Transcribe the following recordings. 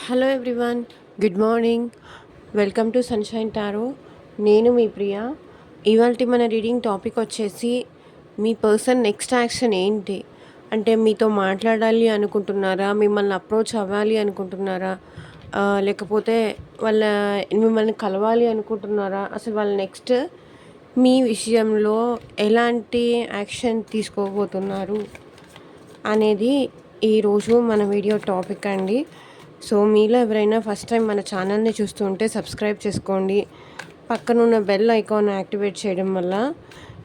Hello everyone, good morning. Welcome to sunshine tarot. నేను మీ ప్రియ. ఇవాల్టి మన రీడింగ్ టాపిక్ వచ్చేసి మీ పర్సన్ నెక్స్ట్ యాక్షన్ ఏంటి? అంటే మీతో మాట్లాడాలి అనుకుంటున్నారా? మిమ్మల్ని అప్రోచ్ అవ్వాలి అనుకుంటున్నారా? లేకపోతే వాళ్ళ మిమ్మల్ని కలవాలి అనుకుంటున్నారా? అసలు వాళ్ళ నెక్స్ట్ మీ విషయంలో ఎలాంటి యాక్షన్ తీసుకోబోతున్నారు అనేది ఈరోజు మన వీడియో టాపిక్ అండి. సో మీలో ఎవరైనా ఫస్ట్ టైం మన ఛానల్ని చూస్తుంటే సబ్స్క్రైబ్ చేసుకోండి. పక్కనున్న బెల్ ఐకాన్ యాక్టివేట్ చేయడం వల్ల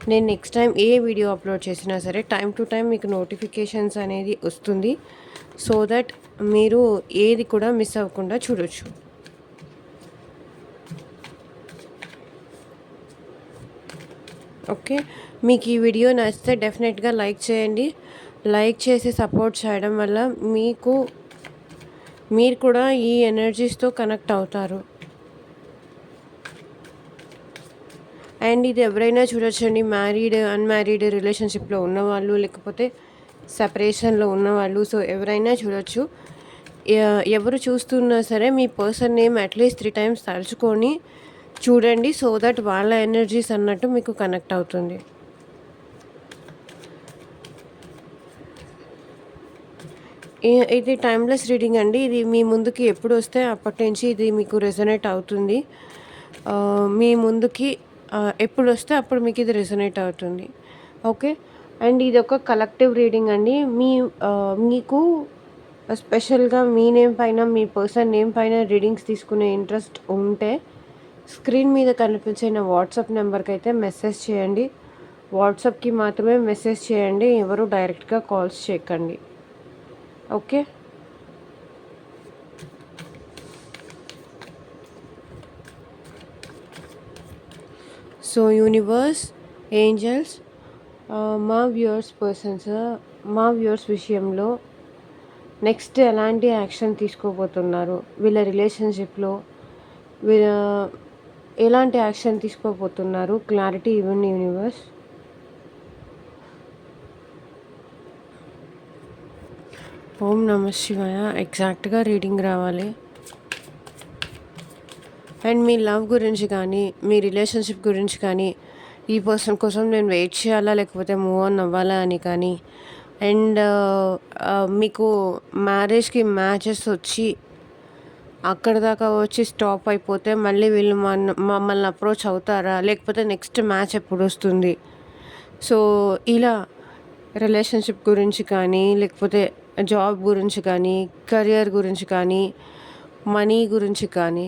నేను నెక్స్ట్ టైం ఏ వీడియో అప్లోడ్ చేసినా సరే టైం టు టైం మీకు నోటిఫికేషన్స్ అనేది వస్తుంది. సో దట్ మీరు ఏది కూడా మిస్ అవ్వకుండా చూడొచ్చు. ఓకే, మీకు ఈ వీడియో నచ్చితే డెఫినెట్గా లైక్ చేయండి. లైక్ చేసి సపోర్ట్ చేయడం వల్ల మీరు కూడా ఈ ఎనర్జీస్తో కనెక్ట్ అవుతారు. అండ్ ఇది ఎవరైనా చూడొచ్చండి, మ్యారీడ్ అన్మ్యారీడ్ రిలేషన్షిప్లో ఉన్నవాళ్ళు, లేకపోతే సపరేషన్లో ఉన్నవాళ్ళు. సో ఎవరైనా చూడొచ్చు. ఎవరు చూస్తున్నా సరే మీ పర్సన్ నేమ్ అట్లీస్ట్ 3 times తలుచుకొని చూడండి. సో దట్ వాళ్ళ ఎనర్జీస్ అన్నట్టు మీకు కనెక్ట్ అవుతుంది. ఇది టైమ్లెస్ రీడింగ్ అండి. ఇది మీ ముందుకి ఎప్పుడు వస్తే అప్పటి నుంచి ఇది మీకు రెజొనేట్ అవుతుంది. మీ ముందుకి ఎప్పుడు వస్తే అప్పుడు మీకు ఇది రెజొనేట్ అవుతుంది. ఓకే, అండ్ ఇది ఒక కలెక్టివ్ రీడింగ్ అండి. మీకు స్పెషల్గా మీ నేమ్ పైన, మీ పర్సన్ నేమ్ పైన రీడింగ్స్ తీసుకునే ఇంట్రెస్ట్ ఉంటే స్క్రీన్ మీద కనిపించిన వాట్సాప్ నెంబర్కి అయితే మెసేజ్ చేయండి. వాట్సాప్కి మాత్రమే మెసేజ్ చేయండి, ఎవరు డైరెక్ట్గా కాల్స్ చేయకండి. ఓకే, సో యూనివర్స్, ఏంజల్స్, మా వ్యూవర్స్ విషయంలో నెక్స్ట్ ఎలాంటి యాక్షన్ తీసుకోబోతున్నారు, వీళ్ళ రిలేషన్షిప్లో ఎలాంటి యాక్షన్ తీసుకోబోతున్నారు, క్లారిటీ ఇవ్వండి యూనివర్స్. ఓం నమ శివాయ. ఎగ్జాక్ట్గా రీడింగ్ రావాలి. అండ్ మీ లవ్ గురించి కానీ, మీ రిలేషన్షిప్ గురించి కానీ, ఈ పర్సన్ కోసం నేను వెయిట్ చేయాలా లేకపోతే మూవ్ ఆన్ అవ్వాలా అని కానీ, అండ్ మీకు మ్యారేజ్కి మ్యాచెస్ వచ్చి అక్కడ దాకా వచ్చి స్టాప్ అయిపోతే మళ్ళీ వీళ్ళు మమ్మల్ని అప్రోచ్ అవుతారా, లేకపోతే నెక్స్ట్ మ్యాచ్ ఎప్పుడు వస్తుంది? సో ఇలా రిలేషన్షిప్ గురించి కానీ, లేకపోతే జాబ్ గురించి కానీ, కెరియర్ గురించి కానీ, మనీ గురించి కానీ,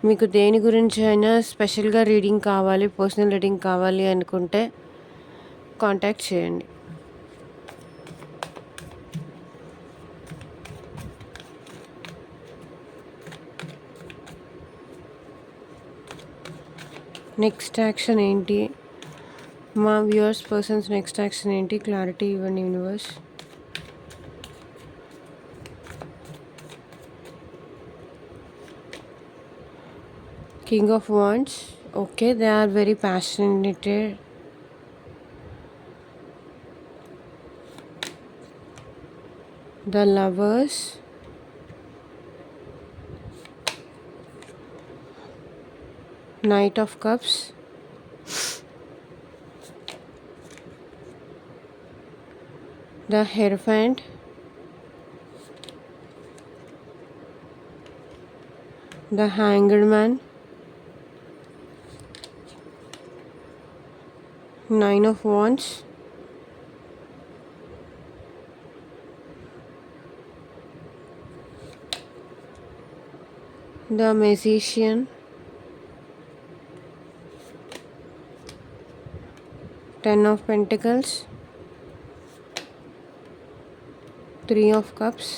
మీకు దేని గురించి అయినా స్పెషల్గా రీడింగ్ కావాలి, పర్సనల్ రీడింగ్ కావాలి అనుకుంటే కాంటాక్ట్ చేయండి. నెక్స్ట్ యాక్షన్ ఏంటి? మా వ్యూవర్స్ పర్సన్స్ నెక్స్ట్ యాక్షన్ ఏంటి? క్లారిటీ ఇవ్వండి universe. King of Wands. Okay, they are very passionate. The Lovers. Knight of Cups. The Hierophant. The Hanged Man. 9 of Wands. The Magician. 10 of Pentacles. 3 of Cups.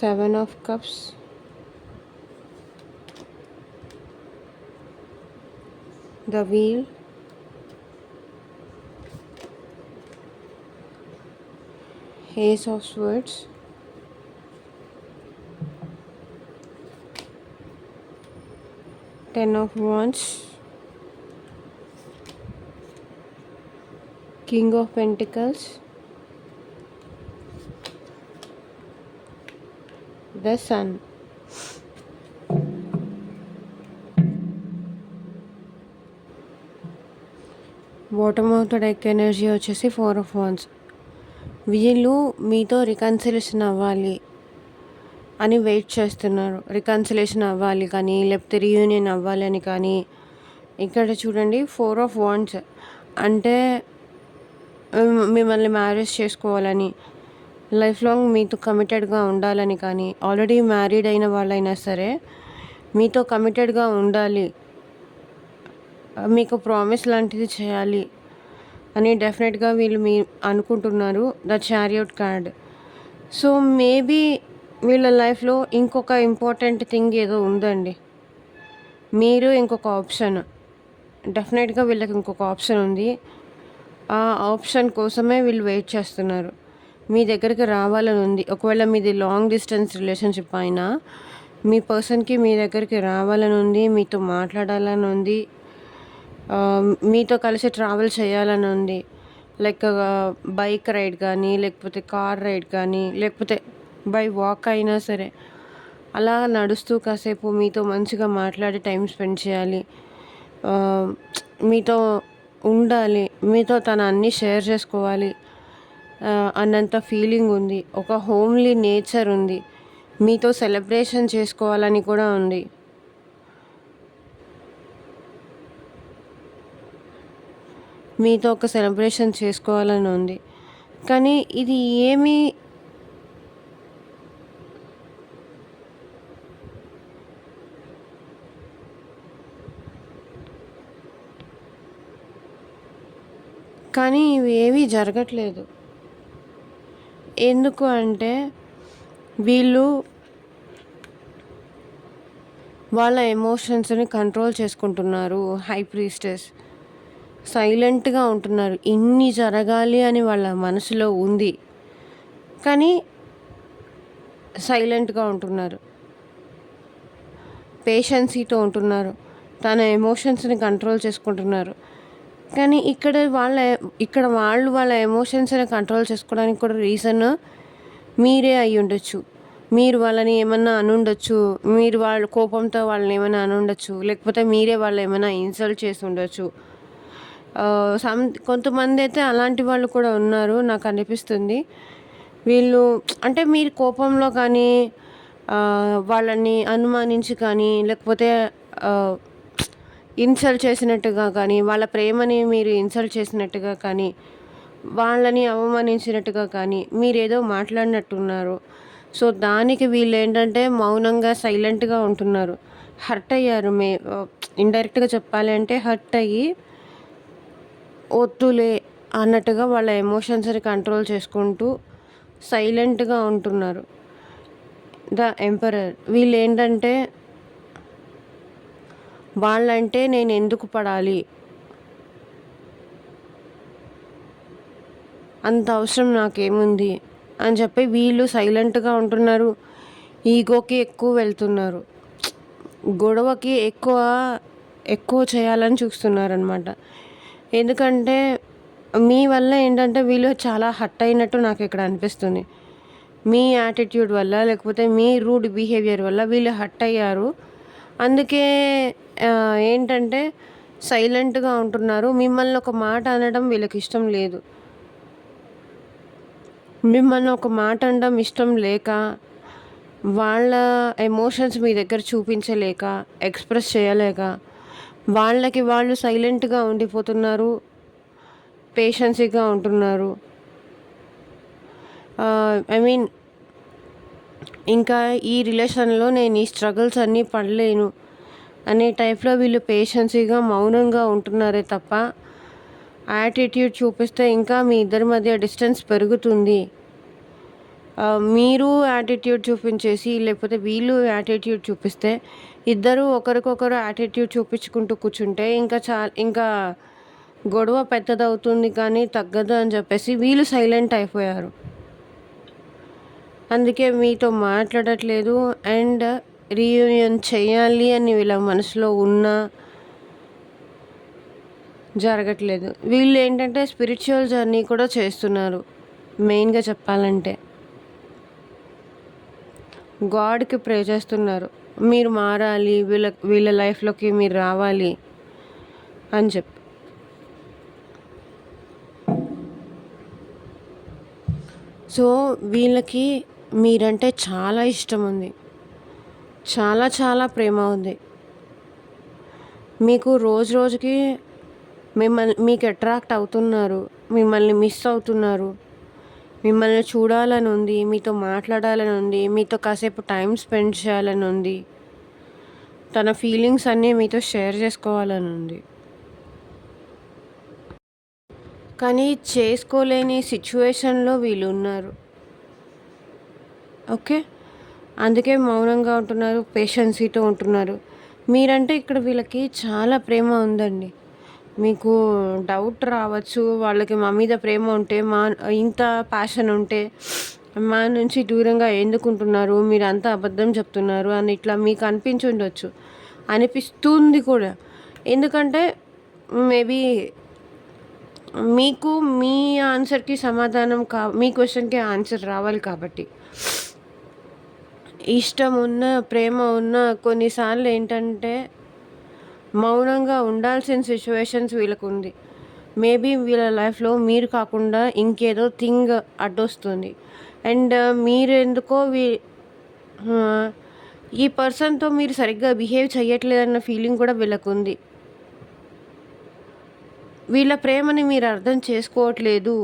Seven of Cups. The Wheel. Ace of Swords. Ten of Wands. King of Pentacles. The sun. Bottom of the deck energy వచ్చేసి 4 of wands. వీళ్ళు మీతో reconciliation అవ్వాలి అని wait చేస్తున్నారు. Reconciliation అవ్వాలి కానీ, లేకపోతే reunion అవ్వాలి అని కానీ. ఇక్కడ చూడండి 4 ఆఫ్ వాండ్స్ అంటే మిమ్మల్ని మ్యారేజ్ చేసుకోవాలని, లైఫ్ లాంగ్ మీతో కమిటెడ్గా ఉండాలని కానీ, ఆల్రెడీ మ్యారీడ్ అయిన వాళ్ళైనా సరే మీతో కమిటెడ్గా ఉండాలి, మీకు ప్రామిస్ లాంటిది చేయాలి అని డెఫినెట్గా వీళ్ళు అనుకుంటున్నారు. The chariot card. So maybe వీళ్ళ లైఫ్లో ఇంకొక ఇంపార్టెంట్ థింగ్ ఏదో ఉందండి. మీరు ఇంకొక ఆప్షన్, డెఫినెట్గా వీళ్ళకి ఇంకొక ఆప్షన్ ఉంది. ఆ ఆప్షన్ కోసమే వీళ్ళు వెయిట్ చేస్తున్నారు. మీ దగ్గరికి రావాలని ఉంది. ఒకవేళ మీది లాంగ్ డిస్టెన్స్ రిలేషన్షిప్ అయినా మీ పర్సన్కి మీ దగ్గరికి రావాలని ఉంది, మీతో మాట్లాడాలని ఉంది, మీతో కలిసి ట్రావెల్ చేయాలని ఉంది. లైక్ బైక్ రైడ్ కానీ, లేకపోతే కార్ రైడ్ కానీ, లేకపోతే బై వాక్ అయినా సరే అలా నడుస్తూ కాసేపు మీతో మంచిగా మాట్లాడి టైం స్పెండ్ చేయాలి, మీతో ఉండాలి, మీతో తను అన్నీ షేర్ చేసుకోవాలి అన్నంత ఫీలింగ్ ఉంది. ఒక హోమ్లీ నేచర్ ఉంది. మీతో సెలబ్రేషన్ చేసుకోవాలని కూడా ఉంది. మీతో ఒక సెలబ్రేషన్ చేసుకోవాలని ఉంది. కానీ ఇది ఏమీ కానీ ఇవి ఏవీ జరగట్లేదు. ఎందుకు అంటే వీళ్ళు వాళ్ళ ఎమోషన్స్ని కంట్రోల్ చేసుకుంటున్నారు. హై ప్రీస్టెస్ సైలెంట్గా ఉంటున్నారు. ఇన్ని జరగాలి అని వాళ్ళ మనసులో ఉంది, కానీ సైలెంట్గా ఉంటున్నారు. పేషెన్సీతో ఉంటున్నారు. తన ఎమోషన్స్ని కంట్రోల్ చేసుకుంటున్నారు. కానీ ఇక్కడ వాళ్ళు వాళ్ళ ఎమోషన్స్ని కంట్రోల్ చేసుకోవడానికి కూడా రీజన్ మీరే అయి ఉండొచ్చు. మీరు వాళ్ళని ఏమన్నా అనుండొచ్చు, మీరు వాళ్ళ కోపంతో వాళ్ళని ఏమైనా అనుండొచ్చు, లేకపోతే మీరే వాళ్ళు ఏమైనా ఇన్సల్ట్ చేసి ఉండొచ్చు. కొంతమంది అయితే అలాంటి వాళ్ళు కూడా ఉన్నారు నాకు అనిపిస్తుంది. వీళ్ళు అంటే మీరు కోపంలో కానీ, వాళ్ళని అనుమానించి కానీ, లేకపోతే ఇన్సల్ట్ చేసినట్టుగా కానీ, వాళ్ళ ప్రేమని మీరు ఇన్సల్ట్ చేసినట్టుగా కానీ, వాళ్ళని అవమానించినట్టుగా కానీ మీరేదో మాట్లాడినట్టున్నారు. సో దానికి వీళ్ళు ఏంటంటే మౌనంగా సైలెంట్గా ఉంటున్నారు. హర్ట్ అయ్యారు. ఇండైరెక్ట్గా చెప్పాలి అంటే హర్ట్ అయ్యి వద్దులే అన్నట్టుగా వాళ్ళ ఎమోషన్స్ని కంట్రోల్ చేసుకుంటూ సైలెంట్గా ఉంటున్నారు. The emperor. వీళ్ళు ఏంటంటే వాళ్ళంటే నేను ఎందుకు పడాలి, అంత అవసరం నాకేముంది అని చెప్పి వీళ్ళు సైలెంట్గా ఉంటున్నారు. ఈగోకి ఎక్కువ వెళ్తున్నారు. గొడవకి ఎక్కువ చేయాలని చూస్తున్నారనమాట. ఎందుకంటే మీ వల్ల ఏంటంటే వీళ్ళు చాలా హర్ట్ అయినట్టు నాకు ఇక్కడ అనిపిస్తుంది. మీ యాటిట్యూడ్ వల్ల, లేకపోతే మీ రూడ్ బిహేవియర్ వల్ల వీళ్ళు హర్ట్ అయ్యారు. అందుకే ఏంటంటే సైలెంట్గా ఉంటున్నారు. మిమ్మల్ని ఒక మాట అనడం వీళ్ళకి ఇష్టం లేదు. మిమ్మల్ని ఒక మాట అనడం ఇష్టం లేక, వాళ్ళ ఎమోషన్స్ మీ దగ్గర చూపించలేక, ఎక్స్ప్రెస్ చేయలేక, వాళ్ళకి వాళ్ళు సైలెంట్గా ఉండిపోతున్నారు, పేషెన్సీగా ఉంటున్నారు. ఐ మీన్ ఇంకా ఈ రిలేషన్లో నేను ఈ స్ట్రగుల్స్ అన్నీ పడలేను అనే టైప్లో వీళ్ళు పేషెన్సీగా మౌనంగా ఉంటున్నారే తప్ప, యాటిట్యూడ్ చూపిస్తే ఇంకా మీ ఇద్దరి మధ్య డిస్టెన్స్ పెరుగుతుంది. మీరు యాటిట్యూడ్ చూపించేసి, లేకపోతే వీళ్ళు యాటిట్యూడ్ చూపిస్తే, ఇద్దరు ఒకరికొకరు యాటిట్యూడ్ చూపించుకుంటూ కూర్చుంటే ఇంకా గొడవ పెద్దదవుతుంది కానీ తగ్గదు అని చెప్పేసి వీళ్ళు సైలెంట్ అయిపోయారు. అందుకే మీతో మాట్లాడట్లేదు. అండ్ రీయూనియన్ చేయాలి అని వీళ్ళ మనసులో ఉన్నా జరగట్లేదు. వీళ్ళు ఏంటంటే స్పిరిచువల్ జర్నీ కూడా చేస్తున్నారు. మెయిన్గా చెప్పాలంటే గాడ్కి ప్రే చేస్తున్నారు, మీరు మారాలి, వీళ్ళ లైఫ్లోకి మీరు రావాలి అని చెప్పి. సో వీళ్ళకి మీరంటే చాలా ఇష్టం ఉంది, చాలా చాలా ప్రేమ ఉంది. మీకు రోజు రోజుకి మీకు అట్రాక్ట్ అవుతున్నారు, మిమ్మల్ని మిస్ అవుతున్నారు, మిమ్మల్ని చూడాలని ఉంది, మీతో మాట్లాడాలని ఉంది, మీతో కాసేపు టైం స్పెండ్ చేయాలని ఉంది, తన ఫీలింగ్స్ అన్నీ మీతో షేర్ చేసుకోవాలని ఉంది. కానీ చేసుకోలేని సిచ్యువేషన్లో వీళ్ళు ఉన్నారు. ఓకే, అందుకే మౌనంగా ఉంటున్నారు, పేషెన్సీతో ఉంటున్నారు. మీరంటే ఇక్కడ వీళ్ళకి చాలా ప్రేమ ఉందండి. మీకు డౌట్ రావచ్చు, వాళ్ళకి మా మీద ప్రేమ ఉంటే, ఇంత ప్యాషన్ ఉంటే మా నుంచి దూరంగా ఎందుకుంటున్నారు, మీరు అంత అబద్ధం చెప్తున్నారు అని ఇట్లా మీకు అనిపించుండొచ్చు, అనిపిస్తుంది కూడా. ఎందుకంటే మేబీ మీకు మీ ఆన్సర్కి సమాధానం మీ క్వశ్చన్కి ఆన్సర్ రావాలి కాబట్టి. ఇష్టం ఉన్న, ప్రేమ ఉన్న కొన్నిసార్లు ఏంటంటే మౌనంగా ఉండాల్సిన సిచ్యువేషన్స్ వీళ్ళకు ఉంది. మేబీ వీళ్ళ లైఫ్లో మీరు కాకుండా ఇంకేదో థింగ్ అడ్డొస్తుంది. అండ్ మీరు ఎందుకో ఈ పర్సన్తో మీరు సరిగ్గా బిహేవ్ చేయట్లేదన్న ఫీలింగ్ కూడా వీళ్ళకు ఉంది. వీళ్ళ ప్రేమని మీరు అర్థం చేసుకోవట్లేదు,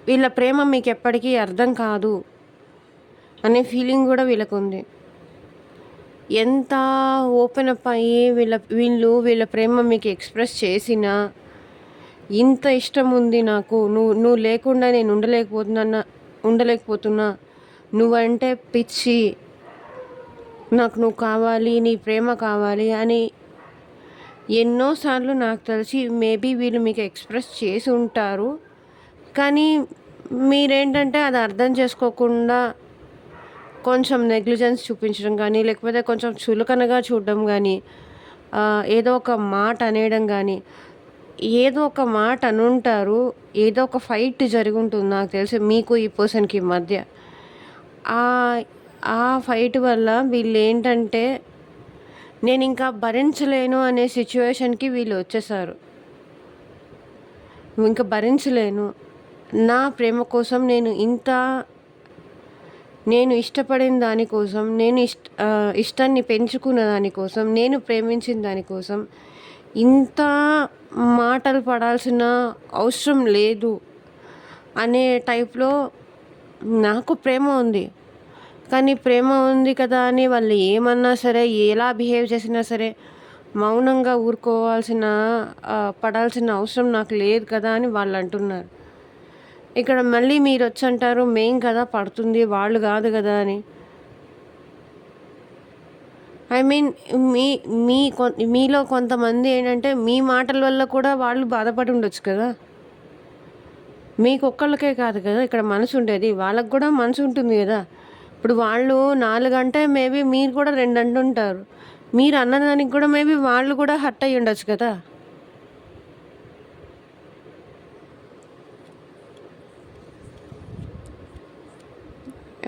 వీళ్ళ ప్రేమ మీకు ఎప్పటికీ అర్థం కాదు అనే ఫీలింగ్ కూడా వీళ్ళకు ఉంది. ఎంత ఓపెన్ అప్ అయ్యి వీళ్ళ ప్రేమ మీకు ఎక్స్ప్రెస్ చేసినా, ఇంత ఇష్టం ఉంది నాకు, నువ్వు లేకుండా నేను ఉండలేకపోతున్నా, నువ్వంటే పిచ్చి, నాకు నువ్వు కావాలి, నీ ప్రేమ కావాలి అని ఎన్నోసార్లు నాకు తెలిసి మేబీ వీళ్ళు మీకు ఎక్స్ప్రెస్ చేసి ఉంటారు. కానీ మీరేంటంటే అది అర్థం చేసుకోకుండా కొంచెం నెగ్లిజెన్స్ చూపించడం కానీ, లేకపోతే కొంచెం చులకనగా చూడడం కానీ, ఏదో ఒక మాట అనేయడం కానీ, ఏదో ఒక మాట అనుంటారు, ఏదో ఒక ఫైట్ జరిగి ఉంటుంది నాకు తెలిసి మీకు ఈ పర్సన్కి మధ్య. ఆ ఫైట్ వల్ల వీళ్ళు ఏంటంటే నేను ఇంకా భరించలేను అనే సిచ్యువేషన్కి వీళ్ళు వచ్చేసారు. ఇంకా భరించలేను, నా ప్రేమ కోసం నేను ఇష్టపడిన దానికోసం, ఇష్టాన్ని పెంచుకున్న దానికోసం, నేను ప్రేమించిన దానికోసం ఇంత మాటలు పడాల్సిన అవసరం లేదు అనే టైప్లో నాకు ప్రేమ ఉంది. కానీ ప్రేమ ఉంది కదా అని వాళ్ళు ఏమన్నా సరే, ఎలా బిహేవ్ చేసినా సరే మౌనంగా పడాల్సిన అవసరం నాకు లేదు కదా అని వాళ్ళు అంటున్నారు. ఇక్కడ మళ్ళీ మీరు వచ్చి అంటారు, మేం కదా పడుతుంది, వాళ్ళు కాదు కదా అని. ఐ మీన్ మీలో కొంతమంది ఏంటంటే మీ మాటల వల్ల కూడా వాళ్ళు బాధపడి ఉండొచ్చు కదా. మీకు ఒక్కళ్ళకే కాదు కదా ఇక్కడ మనసు ఉండేది, వాళ్ళకు కూడా మనసు ఉంటుంది కదా. ఇప్పుడు వాళ్ళు 4 అంటే మేబీ మీరు కూడా 2 అంటుంటారు. మీరు అన్నదానికి కూడా మేబీ వాళ్ళు కూడా హర్ట్ అయ్యి ఉండొచ్చు కదా.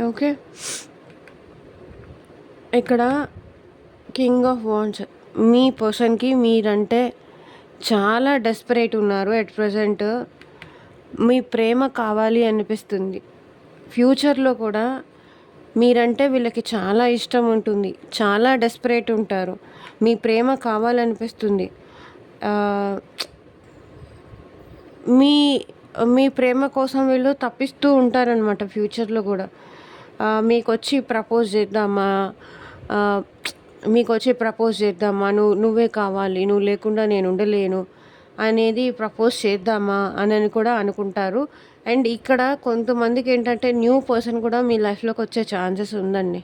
ఓకే, ఇక్కడ కింగ్ ఆఫ్ వాండ్స్ మీ పర్సన్కి మీరంటే చాలా డెస్పరేట్ ఉన్నారు. ఎట్ ప్రజెంట్ మీ ప్రేమ కావాలి అనిపిస్తుంది. ఫ్యూచర్లో కూడా మీరంటే వీళ్ళకి చాలా ఇష్టం ఉంటుంది, చాలా డెస్పరేట్ ఉంటారు, మీ ప్రేమ కావాలనిపిస్తుంది. మీ మీ ప్రేమ కోసం వీళ్ళు తప్పిస్తూ ఉంటారనమాట ఫ్యూచర్లో కూడా. మీకొచ్చి ప్రపోజ్ చేద్దామా, నువ్వే కావాలి, నువ్వు లేకుండా నేను ఉండలేను అనేది ప్రపోజ్ చేద్దామా అని కూడా అనుకుంటారు. అండ్ ఇక్కడ కొంతమందికి ఏంటంటే న్యూ పర్సన్ కూడా మీ లైఫ్లోకి వచ్చే ఛాన్సెస్ ఉందండి.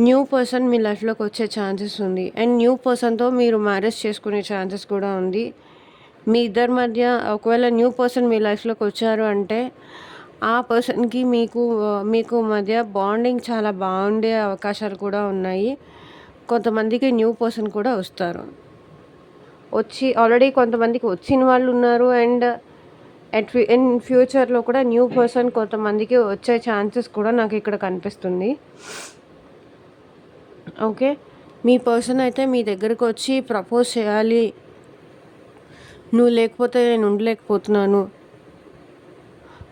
న్యూ పర్సన్ మీ లైఫ్లోకి వచ్చే ఛాన్సెస్ ఉంది. అండ్ న్యూ పర్సన్తో మీరు మ్యారేజ్ చేసుకునే ఛాన్సెస్ కూడా ఉంది. మీ ఇద్దరి మధ్య ఒకవేళ న్యూ పర్సన్ మీ లైఫ్లోకి వచ్చారు అంటే ఆ పర్సన్కి మీకు మధ్య బాండింగ్ చాలా బాగుండే అవకాశాలు కూడా ఉన్నాయి. కొంతమందికి న్యూ పర్సన్ కూడా వస్తారు, ఆల్రెడీ కొంతమందికి వచ్చిన వాళ్ళు ఉన్నారు. అండ్ ఇన్ ఫ్యూచర్లో కూడా న్యూ పర్సన్ కొంతమందికి వచ్చే ఛాన్సెస్ కూడా నాకు ఇక్కడ కనిపిస్తుంది. ఓకే, మీ పర్సన్ అయితే మీ దగ్గరకు వచ్చి ప్రపోజ్ చేయాలి, నువ్వు లేకపోతే నేను ఉండలేకపోతున్నాను,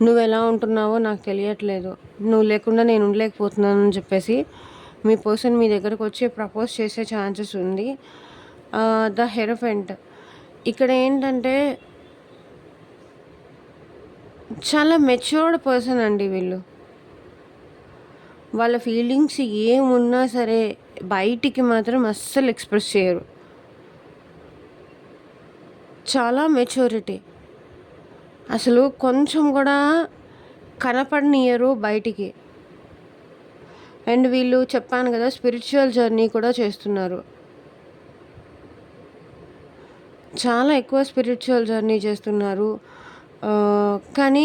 నువ్వు ఎలా ఉంటున్నావో నాకు తెలియట్లేదు, నువ్వు లేకుండా నేను ఉండలేకపోతున్నాను అని చెప్పేసి మీ పర్సన్ మీ దగ్గరకు వచ్చి ప్రపోజ్ చేసే ఛాన్సెస్ ఉంది. ద హెరఫెంట్ ఇక్కడ ఏంటంటే చాలా మెచ్యూర్డ్ పర్సన్ అండి వీళ్ళు. వాళ్ళ ఫీలింగ్స్ ఏమున్నా సరే బయటికి మాత్రం అస్సలు ఎక్స్ప్రెస్ చేయరు. చాలా మెచ్యూరిటీ, అసలు కొంచెం కూడా కనపడనియరు బయటికి. అండ్ వీళ్ళు చెప్పాను కదా, స్పిరిచువల్ జర్నీ కూడా చేస్తున్నారు. చాలా ఎక్కువ స్పిరిచువల్ జర్నీ చేస్తున్నారు. కానీ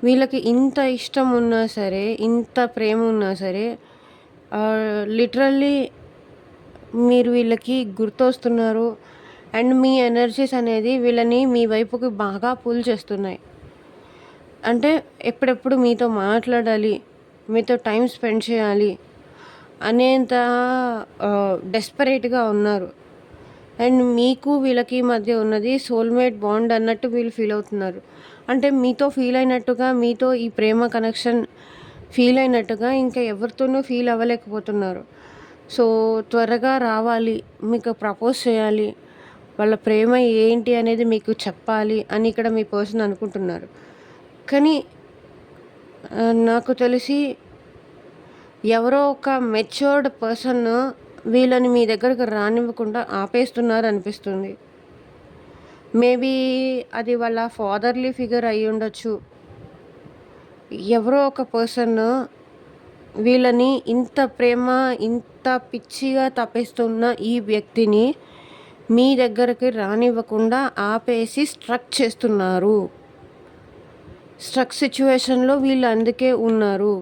వీళ్ళకి ఇంత ఇష్టం ఉన్నా సరే, ఇంత ప్రేమ ఉన్నా సరే, లిటరల్లీ మీరు వీళ్ళకి గుర్తొస్తున్నారు. అండ్ మీ ఎనర్జీస్ అనేది వీళ్ళని మీ వైపుకి బాగా పుల్ చేస్తున్నాయి. అంటే ఎప్పుడెప్పుడు మీతో మాట్లాడాలి, మీతో టైం స్పెండ్ చేయాలి అనేంత డెస్పరేట్గా ఉన్నారు. అండ్ మీకు వీళ్ళకి మధ్య ఉన్నది సోల్మేట్ బాండ్ అన్నట్టు వీళ్ళు ఫీల్ అవుతున్నారు. అంటే మీతో ఫీల్ అయినట్టుగా, మీతో ఈ ప్రేమ కనెక్షన్ ఫీల్ అయినట్టుగా ఇంకా ఎవరితోనూ ఫీల్ అవ్వలేకపోతున్నారు. సో త్వరగా రావాలి, మీకు ప్రపోజ్ చేయాలి, వాళ్ళ ప్రేమ ఏంటి అనేది మీకు చెప్పాలి అని ఇక్కడ మీ పర్సన్ అనుకుంటున్నారు. కానీ నాకు తెలిసి ఎవరో ఒక మెచ్యూర్డ్ పర్సన్ వీళ్ళని మీ దగ్గరకు రానివ్వకుండా ఆపేస్తున్నారు అనిపిస్తుంది. మేబీ అది వాళ్ళ ఫాదర్లీ ఫిగర్ అయి ఉండొచ్చు. ఎవరో ఒక పర్సన్ వీళ్ళని ఇంత ప్రేమ, ఇంత పిచ్చిగా తపేస్తున్న ఈ వ్యక్తిని మీ దగ్గరికి రానివ్వకుండా ఆపేసి స్ట్రక్ చేస్తున్నారు. స్ట్రక్ సిచ్యువేషన్లో వీళ్ళు అందుకే ఉన్నారు.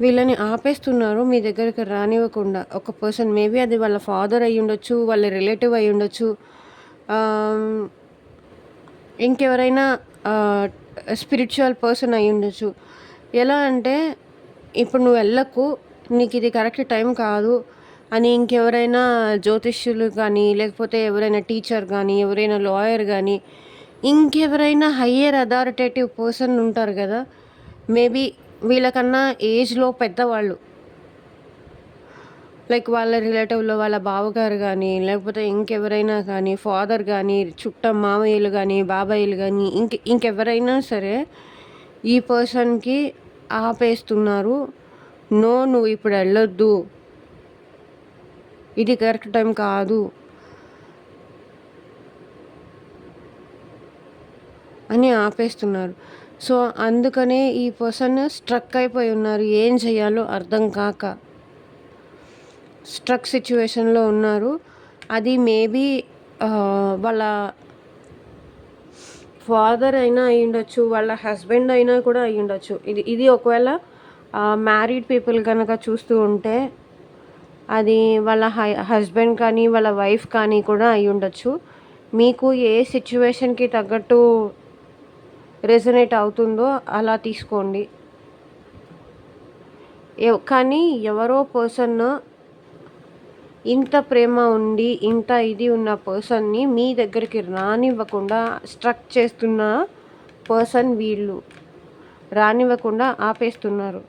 వీళ్ళని ఆపేస్తున్నారు మీ దగ్గరికి రానివ్వకుండా. ఒక పర్సన్, మేబీ అది వాళ్ళ ఫాదర్ అయి ఉండొచ్చు, వాళ్ళ రిలేటివ్ అయి ఉండొచ్చు, ఇంకెవరైనా స్పిరిచువల్ పర్సన్ అయి ఉండొచ్చు. ఎలా అంటే ఇప్పుడు నువ్వు వెళ్ళకు, నీకు ఇది కరెక్ట్ టైం కాదు అని ఇంకెవరైనా జ్యోతిష్యులు కానీ, లేకపోతే ఎవరైనా టీచర్ కానీ, ఎవరైనా లాయర్ కానీ, ఇంకెవరైనా హయ్యర్ అథారిటేటివ్ పర్సన్ ఉంటారు కదా, మేబీ వీళ్ళకన్నా ఏజ్లో పెద్దవాళ్ళు, లైక్ వాళ్ళ రిలేటివ్లో వాళ్ళ బావగారు కానీ, లేకపోతే ఇంకెవరైనా కానీ, ఫాదర్ కానీ, మామయ్యలు కానీ, బాబాయిలు కానీ, ఇంకెవరైనా సరే ఈ పర్సన్కి ఆపేస్తున్నారు. నో, నువ్వు ఇప్పుడు వెళ్ళొద్దు, ఇది కరెక్ట్ టైం కాదు అని ఆపేస్తున్నారు. సో అందుకనే ఈ పర్సన్ స్ట్రక్ అయిపోయి ఉన్నారు. ఏం చేయాలో అర్థం కాక స్ట్రక్ సిచ్యువేషన్లో ఉన్నారు. అది మేబీ వాళ్ళ ఫాదర్ అయినా అయి ఉండొచ్చు, వాళ్ళ హస్బెండ్ అయినా కూడా అయి ఉండొచ్చు. ఇది ఒకవేళ మ్యారీడ్ పీపుల్ కనుక చూస్తూ ఉంటే అది వాళ్ళ హస్బెండ్ కానీ, వాళ్ళ వైఫ్ కానీ కూడా అయి ఉండొచ్చు. మీకు ఏ సిచ్యువేషన్కి తగ్గట్టు రెజనేట్ అవుతుందో అలా తీసుకోండి. కానీ ఎవరో పర్సన్, ఇంత ప్రేమ ఉండి ఇంత ఇది ఉన్న పర్సన్ని మీ దగ్గరికి రానివ్వకుండా స్ట్రక్ చేస్తున్న పర్సన్ వీళ్ళు, రానివ్వకుండా ఆపేస్తున్నారు.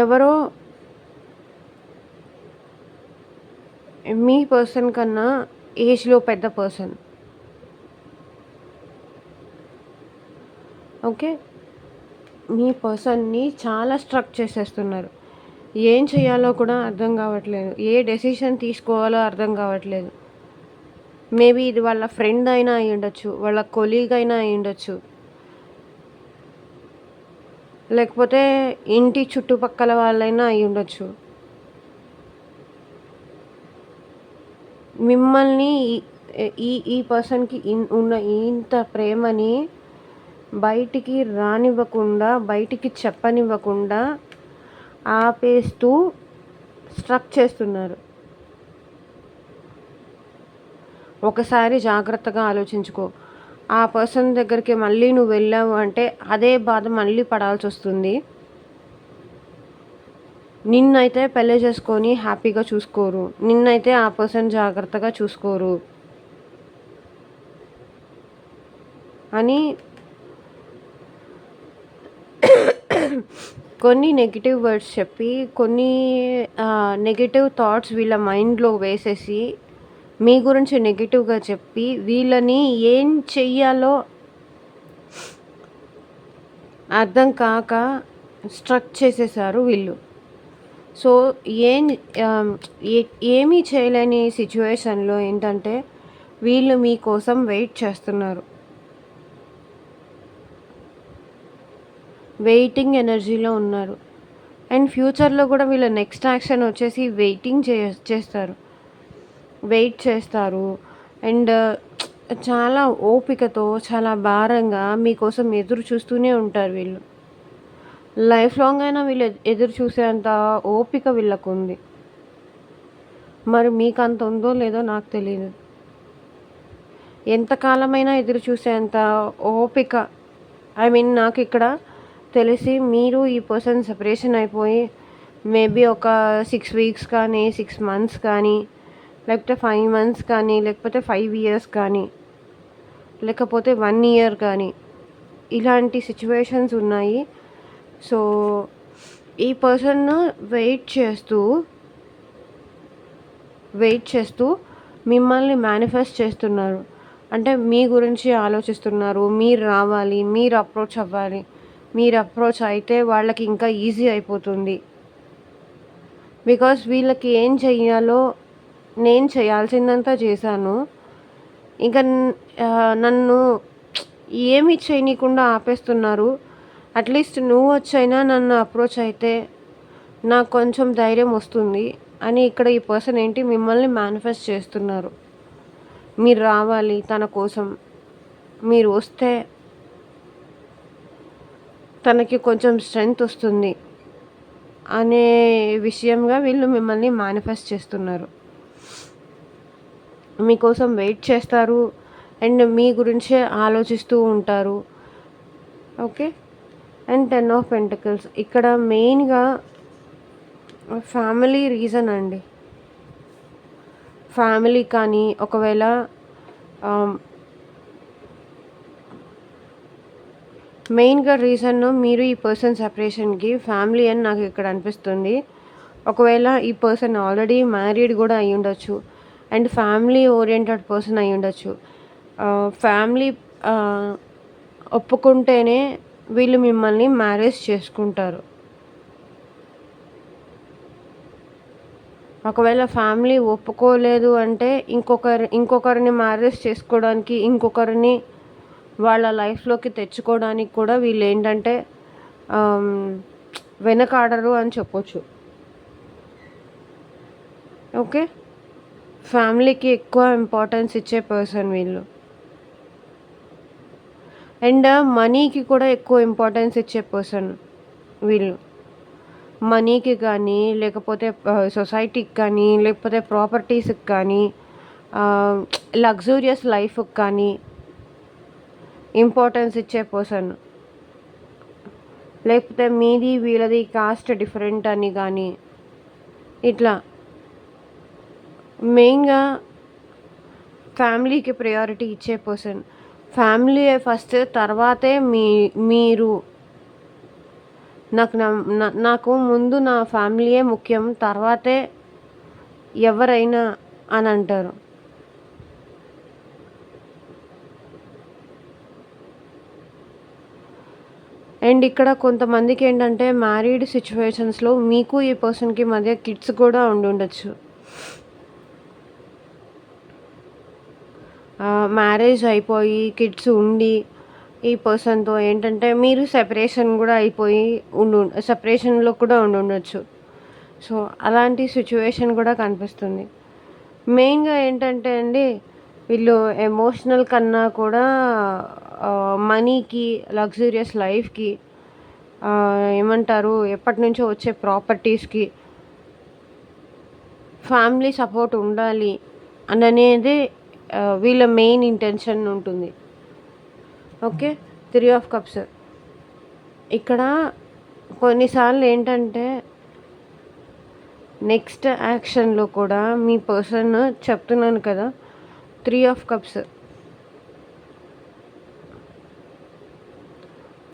ఎవరో మీ పర్సన్ కన్నా ఏజ్లో పెద్ద పర్సన్. ఓకే, మీ పర్సన్ని చాలా స్ట్రక్ చేసేస్తున్నారు. ఏం చేయాలో కూడా అర్థం కావట్లేదు, ఏ డెసిషన్ తీసుకోవాలో అర్థం కావట్లేదు. మేబీ ఇది వాళ్ళ ఫ్రెండ్ అయినా అయి ఉండొచ్చు, వాళ్ళ కొలీగ్ అయినా అయి ఉండొచ్చు, లేకపోతే ఇంటి చుట్టుపక్కల వాళ్ళైనా అయి ఉండొచ్చు. మిమ్మల్ని ఈ పర్సన్కి ఉన్న ఇంత ప్రేమని బయటికి రానివ్వకుండా, బయటికి చెప్పనివ్వకుండా ఆపేస్తూ స్ట్రక్ చేస్తున్నారు. ఒకసారి జాగ్రత్తగా ఆలోచించుకో. ఆ పర్సన్ దగ్గరికి మళ్ళీ నువ్వు వెళ్ళావు అంటే అదే బాధ మళ్ళీ పడాల్సొస్తుంది. నిన్నైతే పెళ్లి చేసుకొని హ్యాపీగా చూసుకోరు. నిన్నైతే ఆ పర్సన్ జాగ్రత్తగా చూసుకోరు అని కొన్ని నెగెటివ్ వర్డ్స్ చెప్పి, కొన్ని నెగెటివ్ థాట్స్ వీళ్ళ మైండ్‌లో వేసేసి, మీ గురించి నెగెటివ్‌గా చెప్పి, వీళ్ళని ఏం చెయ్యాలో అర్థం కాక స్ట్రక్ చేసేసారు వీళ్ళు. సో, ఏం ఆహ్, ఏ ఏమీ చేయలేని సిట్యుయేషన్‌లో ఏంటంటే, వీళ్ళు మీకోసం వెయిట్ చేస్తున్నారు. వెయిటింగ్ ఎనర్జీలో ఉన్నారు. అండ్ ఫ్యూచర్‌లో కూడా వీళ్ళ నెక్స్ట్ యాక్షన్ వచ్చేసి వెయిటింగ్ చేస్తారు. వెయిట్ చేస్తారు. అండ్ చాలా ఓపికతో, చాలా భారంగా మీకోసం ఎదురు చూస్తూనే ఉంటారు వీళ్ళు. లైఫ్ లాంగ్ అయినా వీళ్ళు ఎదురు చూసేంత ఓపిక వీళ్ళకుంది. మరి మీకంత ఉందో లేదో నాకు తెలీదు. ఎంతకాలమైనా ఎదురు చూసేంత ఓపిక నాకిక్కడ తెలిసి మీరు ఈ పర్సన్ సెపరేషన్ అయిపోయి మేబీ ఒక 6 వీక్స్ కానీ, 6 మంత్స్ కానీ, లేకపోతే 5 మంత్స్ కానీ, లేకపోతే 5 ఇయర్స్ కానీ, లేకపోతే 1 ఇయర్ కానీ, ఇలాంటి సిట్యుయేషన్స్ ఉన్నాయి. సో, ఈ పర్సన్ వెయిట్ చేస్తూ మిమ్మల్ని మేనిఫెస్ట్ చేస్తున్నారు. అంటే మీ గురించి ఆలోచిస్తున్నారు. మీరు రావాలి, మీరు అప్రోచ్ అవ్వాలి. మీరు అప్రోచ్ అయితే వాళ్ళకి ఇంకా ఈజీ అయిపోతుంది. బికాస్ వీళ్ళకి ఏం చెయ్యాలో నేను చేయాల్సిందంతా చేశాను. ఇంకా నన్ను ఏమి చేయనీయకుండా ఆపేస్తున్నారు. అట్లీస్ట్ నువ్వు వచ్చైనా నన్ను అప్రోచ్ అయితే నాకు కొంచెం ధైర్యం వస్తుంది అని ఇక్కడ ఈ పర్సన్ ఏంటి మిమ్మల్ని మేనిఫెస్ట్ చేస్తున్నారు. మీరు రావాలి తన కోసం. మీరు వస్తే తనకి కొంచెం స్ట్రెంగ్త్ వస్తుంది అనే విషయంగా వీళ్ళు మిమ్మల్ని మేనిఫెస్ట్ చేస్తున్నారు. మీకోసం వెయిట్ చేస్తారు అండ్ మీ గురించే ఆలోచిస్తూ ఉంటారు. ఓకే. అండ్ 10 ఆఫ్ పెంటికల్స్ ఇక్కడ మెయిన్‌గా ఫ్యామిలీ రీజన్ అండి. ఫ్యామిలీ కానీ ఒకవేళ మెయిన్‌గా రీజన్ మీరు ఈ పర్సన్ సెపరేషన్‌కి ఫ్యామిలీ అని నాకు ఇక్కడ అనిపిస్తుంది. ఒకవేళ ఈ పర్సన్ ఆల్రెడీ మ్యారీడ్ కూడా అయ్యుండొచ్చు. అండ్ ఫ్యామిలీ ఓరియెంటెడ్ పర్సన్ అయ్యుండొచ్చు. ఫ్యామిలీ ఒప్పుకుంటేనే వీళ్ళు మిమ్మల్ని మ్యారేజ్ చేసుకుంటారు. ఒకవేళ ఫ్యామిలీ ఒప్పుకోలేదు అంటే ఇంకొకరిని మ్యారేజ్ చేసుకోవడానికి, ఇంకొకరిని వాళ్ళ లైఫ్‌లోకి తెచ్చుకోవడానికి కూడా వీళ్ళేంటంటే వెనకాడరు అని చెప్పొచ్చు. ఓకే. ఫ్యామిలీకి ఎక్కువ ఇంపార్టెన్స్ ఇచ్చే పర్సన్ వీళ్ళు. అండ్ మనీకి కూడా ఎక్కువ ఇంపార్టెన్స్ ఇచ్చే పర్సన్ వీళ్ళు. మనీకి కానీ, లేకపోతే సొసైటీకి కానీ, లేకపోతే ప్రాపర్టీస్‌కి కానీ, లగ్జూరియస్ లైఫ్‌కి కానీ ఇంపార్టెన్స్ ఇచ్చే పర్సన్. లేకపోతే మీది వీళ్ళది కాస్ట్ డిఫరెంట్ అని కానీ ఇట్లా మెయిన్‌గా ఫ్యామిలీకి ప్రయారిటీ ఇచ్చే పర్సన్. ఫ్యామిలీయే ఫస్ట్, తర్వాతే మీరు. నాకు ముందు నా ఫ్యామిలీయే ముఖ్యం, తర్వాతే ఎవరైనా అని అంటారు. అండ్ ఇక్కడ కొంతమందికి ఏంటంటే మ్యారీడ్ సిచ్యువేషన్స్‌లో మీకు ఈ పర్సన్‌కి మధ్య కిడ్స్ కూడా ఉండుండొచ్చు. మ్యారేజ్ అయిపోయి కిడ్స్ ఉండి ఈ పర్సన్‌తో ఏంటంటే మీరు సెపరేషన్ కూడా అయిపోయి సెపరేషన్‌లో కూడా ఉండుండొచ్చు. సో, అలాంటి సిచ్యువేషన్ కూడా కనిపిస్తుంది. మెయిన్‌గా ఏంటంటే అండి, వీళ్ళు ఎమోషనల్ కన్నా కూడా మనీకి, లగ్జూరియస్ లైఫ్‌కి, ఏమంటారు ఎప్పటినుంచో వచ్చే ప్రాపర్టీస్‌కి ఫ్యామిలీ సపోర్ట్ ఉండాలి అననేది వీళ్ళ మెయిన్ ఇంటెన్షన్ ఉంటుంది. ఓకే. 3 of cups. ఇక్కడ కొన్నిసార్లు ఏంటంటే నెక్స్ట్ యాక్షన్‌లో కూడా మీ పర్సన్ చెప్తున్నాను కదా! 3 ఆఫ్ కప్స్.